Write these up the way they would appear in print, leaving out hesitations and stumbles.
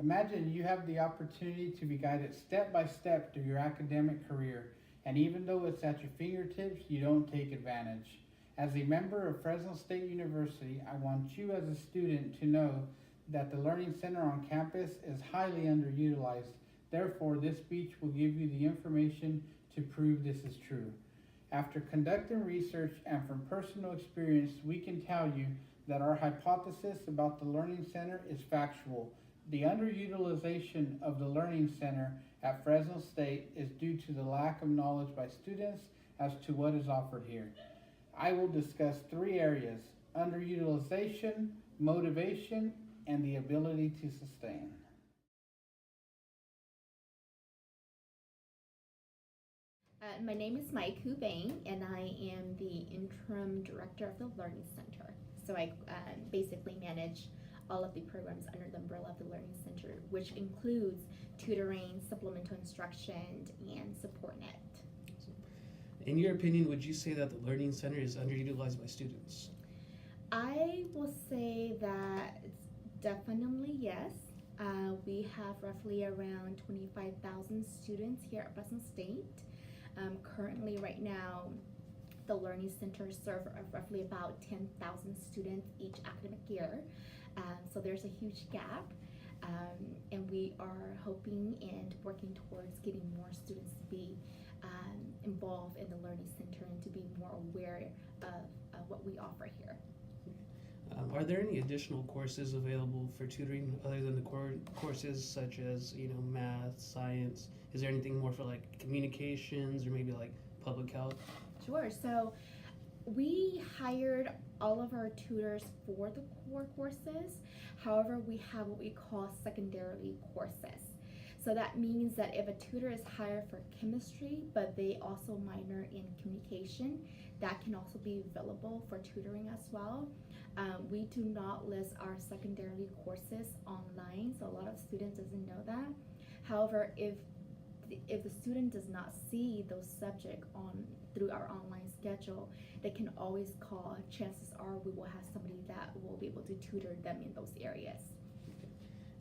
Imagine you have the opportunity to be guided step by step through your academic career, and even though it's at your fingertips, you don't take advantage. As a member of Fresno State University, I want you as a student to know that the Learning Center on campus is highly underutilized. Therefore, this speech will give you the information to prove this is true. After conducting research and from personal experience, we can tell you that our hypothesis about the Learning Center is factual. The underutilization of the Learning Center at Fresno State is due to the lack of knowledge by students as to what is offered here. I will discuss three areas: underutilization, motivation, and the ability to sustain. My name is Mike Hubain, and I am the interim director of the Learning Center. So I basically manage all of the programs under the umbrella of the Learning Center, which includes tutoring, supplemental instruction, and SupportNet. In your opinion, would you say that the Learning Center is underutilized by students? I will say that it's definitely yes. We have roughly around 25,000 students here at Fresno State. Currently, right now, the Learning Center serves roughly about 10,000 students each academic year. So there's a huge gap, and we are hoping and working towards getting more students to be involved in the Learning Center and to be more aware of what we offer here. Are there any additional courses available for tutoring other than the courses such as, math, science? Is there anything more for like communications or maybe like public health? Sure. So we hired all of our tutors for the core courses. However, we have what we call secondary courses. So that means that if a tutor is hired for chemistry, but they also minor in communication, that can also be available for tutoring as well. We do not list our secondary courses online, so a lot of students doesn't know that. However, if the student does not see those subjects through our online schedule, they can always call. Chances are we will have somebody that will be able to tutor them in those areas.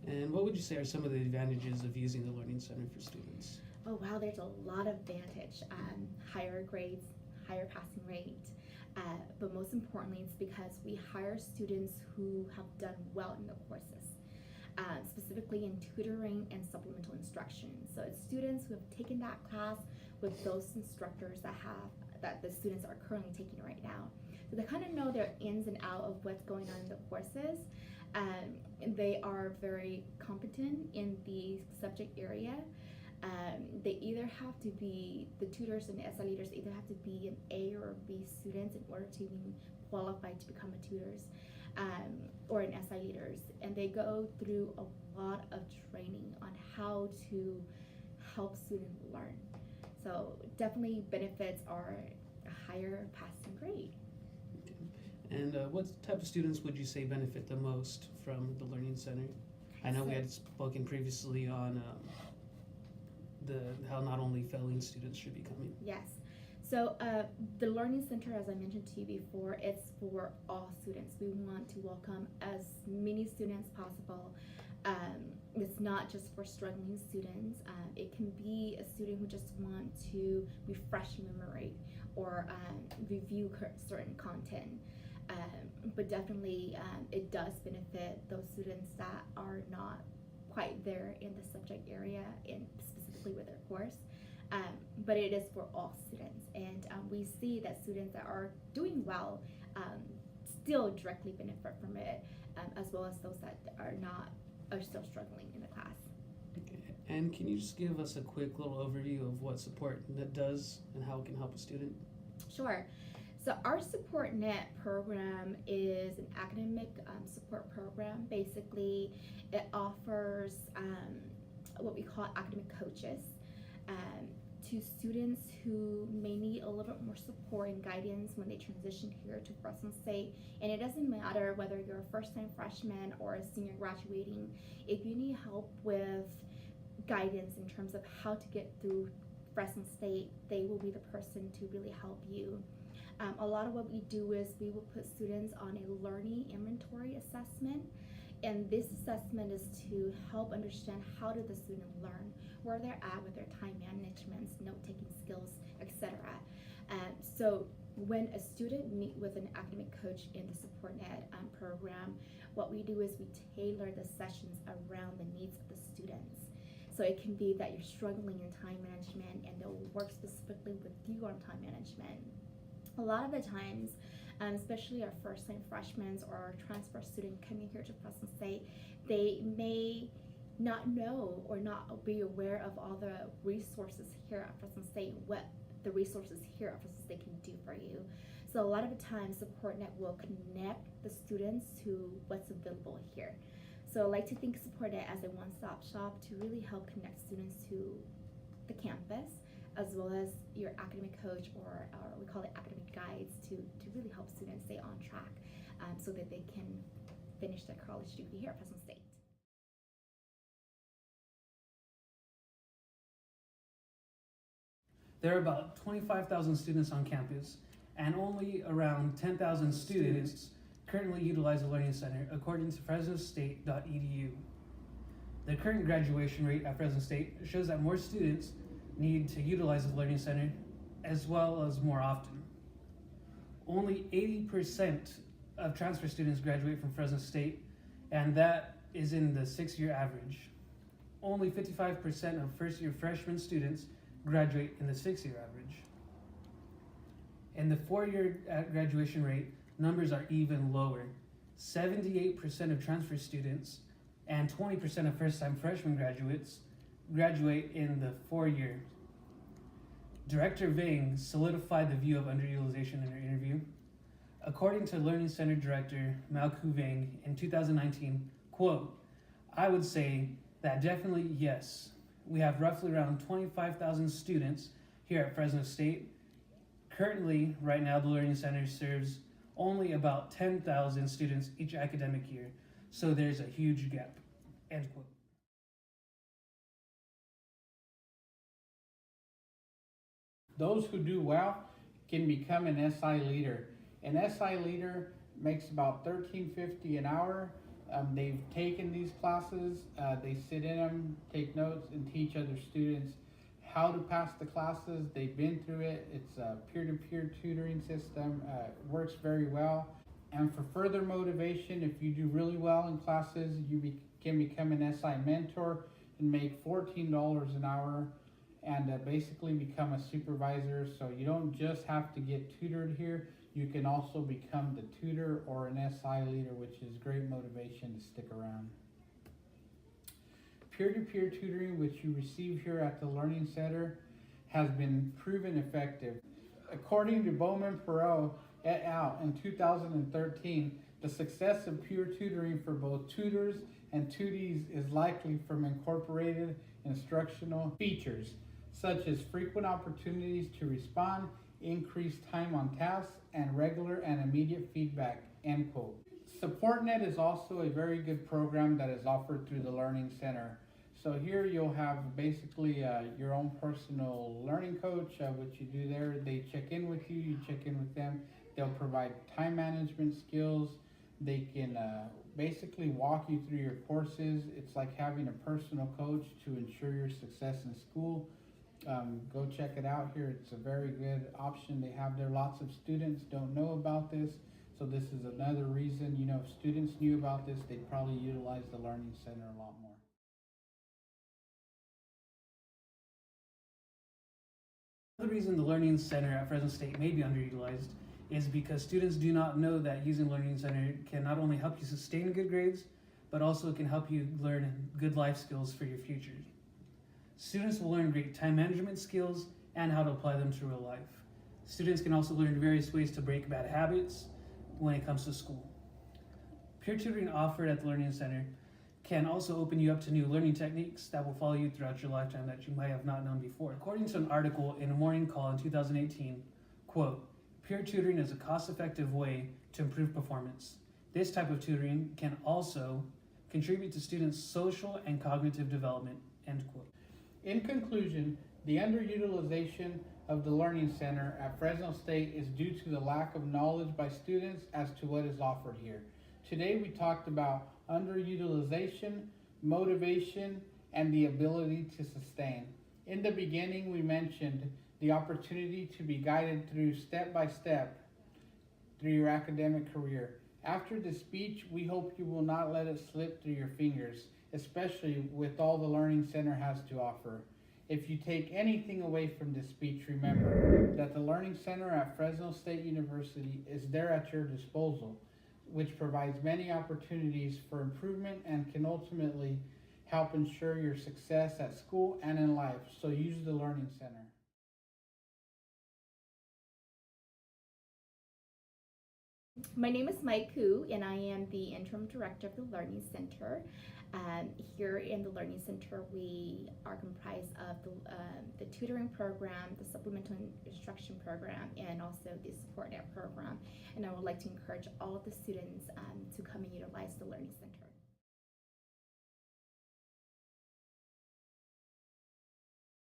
And what would you say are some of the advantages of using the Learning Center for students? Oh wow, there's a lot of advantage. Higher grades, higher passing rate, but most importantly, it's because we hire students who have done well in the courses, specifically in tutoring and supplemental instruction. So it's students who have taken that class with those instructors that the students are currently taking right now. So they kind of know their ins and outs of what's going on in the courses. And they are very competent in the subject area. They either have to be, the tutors and the SI leaders either have to be an A or B students in order to even qualify to become a tutors or an SI leaders. And they go through a lot of training on how to help students learn. So definitely benefits are a higher passing grade. And what type of students would you say benefit the most from the Learning Center? I know we had spoken previously on how not only failing students should be coming. Yes. So the Learning Center, as I mentioned to you before, it's for all students. We want to welcome as many students as possible. It's not just for struggling students. It can be a student who just want to refresh memory or review certain content. But definitely it does benefit those students that are not quite there in the subject area and specifically with their course. But it is for all students, and we see that students that are doing well still directly benefit from it, as well as those that are still struggling in the class. Okay. And can you just give us a quick little overview of what SupportNet does and how it can help a student? Sure. So our SupportNet program is an academic support program. Basically, it offers what we call academic coaches to students who may need a little bit more support and guidance when they transition here to Fresno State. And it doesn't matter whether you're a first-time freshman or a senior graduating. If you need help with guidance in terms of how to get through Fresno State, they will be the person to really help you. A lot of what we do is we will put students on a learning inventory assessment, And this assessment is to help understand how did the student learn, where they're at with their time management, note-taking skills, etc. So when a student meet with an academic coach in the SupportNet program, what we do is we tailor the sessions around the needs of the students. So it can be that you're struggling in time management and they'll work specifically with you on time management. A lot of the times, especially our first-time freshmen or our transfer student coming here to Fresno State, they may not know or not be aware of all the resources here at Fresno State, what the resources here at Fresno State can do for you. So a lot of the times, SupportNet will connect the students to what's available here. So I like to think SupportNet as a one-stop shop to really help connect students to the campus, as well as your academic coach or we call it academic guides to really help students stay on track so that they can finish their college degree here at Fresno State. There are about 25,000 students on campus, and only around 10,000 students currently utilize the Learning Center, according to fresnostate.edu. The current graduation rate at Fresno State shows that more students need to utilize the Learning Center as well as more often. Only 80% of transfer students graduate from Fresno State, and that is in the 6-year average. Only 55% of first-year freshman students graduate in the 6-year average. In the 4-year graduation rate, numbers are even lower. 78% of transfer students and 20% of first-time freshman graduates graduate in the 4-year. Director Vang solidified the view of underutilization in her interview. According to Learning Center Director Malku Vang in 2019, quote, "I would say that definitely yes. We have roughly around 25,000 students here at Fresno State. Currently, right now, the Learning Center serves only about 10,000 students each academic year, so there's a huge gap," end quote. Those who do well can become an SI leader. An SI leader makes about $13.50 an hour. They've taken these classes, they sit in them, take notes, and teach other students how to pass the classes. They've been through it. It's a peer-to-peer tutoring system, works very well. And for further motivation, if you do really well in classes, you can become an SI mentor and make $14 an hour and basically become a supervisor. So you don't just have to get tutored here, you can also become the tutor or an SI leader, which is great motivation to stick around. Peer-to-peer tutoring, which you receive here at the Learning Center, has been proven effective. According to Bowman Perot et al. In 2013, the success of peer tutoring for both tutors and tutees is likely from incorporated instructional features, such as frequent opportunities to respond, increased time on tasks, and regular and immediate feedback, end quote. SupportNet is also a very good program that is offered through the Learning Center. So here you'll have basically your own personal learning coach, which you do there. They check in with you, you check in with them. They'll provide time management skills. They can basically walk you through your courses. It's like having a personal coach to ensure your success in school. Go check it out here. It's a very good option they have there. Lots of students don't know about this, so this is another reason, you know, if students knew about this, they'd probably utilize the Learning Center a lot more. The reason the Learning Center at Fresno State may be underutilized is because students do not know that using Learning Center can not only help you sustain good grades, but also can help you learn good life skills for your future. Students will learn great time management skills and how to apply them to real life. Students can also learn various ways to break bad habits when it comes to school. Peer tutoring offered at the Learning Center can also open you up to new learning techniques that will follow you throughout your lifetime that you might have not known before. According to an article in a Morning Call in 2018, quote, "Peer tutoring is a cost-effective way to improve performance. This type of tutoring can also contribute to students' social and cognitive development," end quote. In conclusion, the underutilization of the Learning Center at Fresno State is due to the lack of knowledge by students as to what is offered here. Today we talked about underutilization, motivation, and the ability to sustain. In the beginning, we mentioned the opportunity to be guided through step by step through your academic career. After the speech, we hope you will not let it slip through your fingers, especially with all the Learning Center has to offer. If you take anything away from this speech, remember that the Learning Center at Fresno State University is there at your disposal, which provides many opportunities for improvement and can ultimately help ensure your success at school and in life. So use the Learning Center. My name is Mai Koo, and I am the interim director of the Learning Center. Here in the Learning Center, we are comprised of the tutoring program, the supplemental instruction program, and also the support net program. And I would like to encourage all of the students to come and utilize the Learning Center.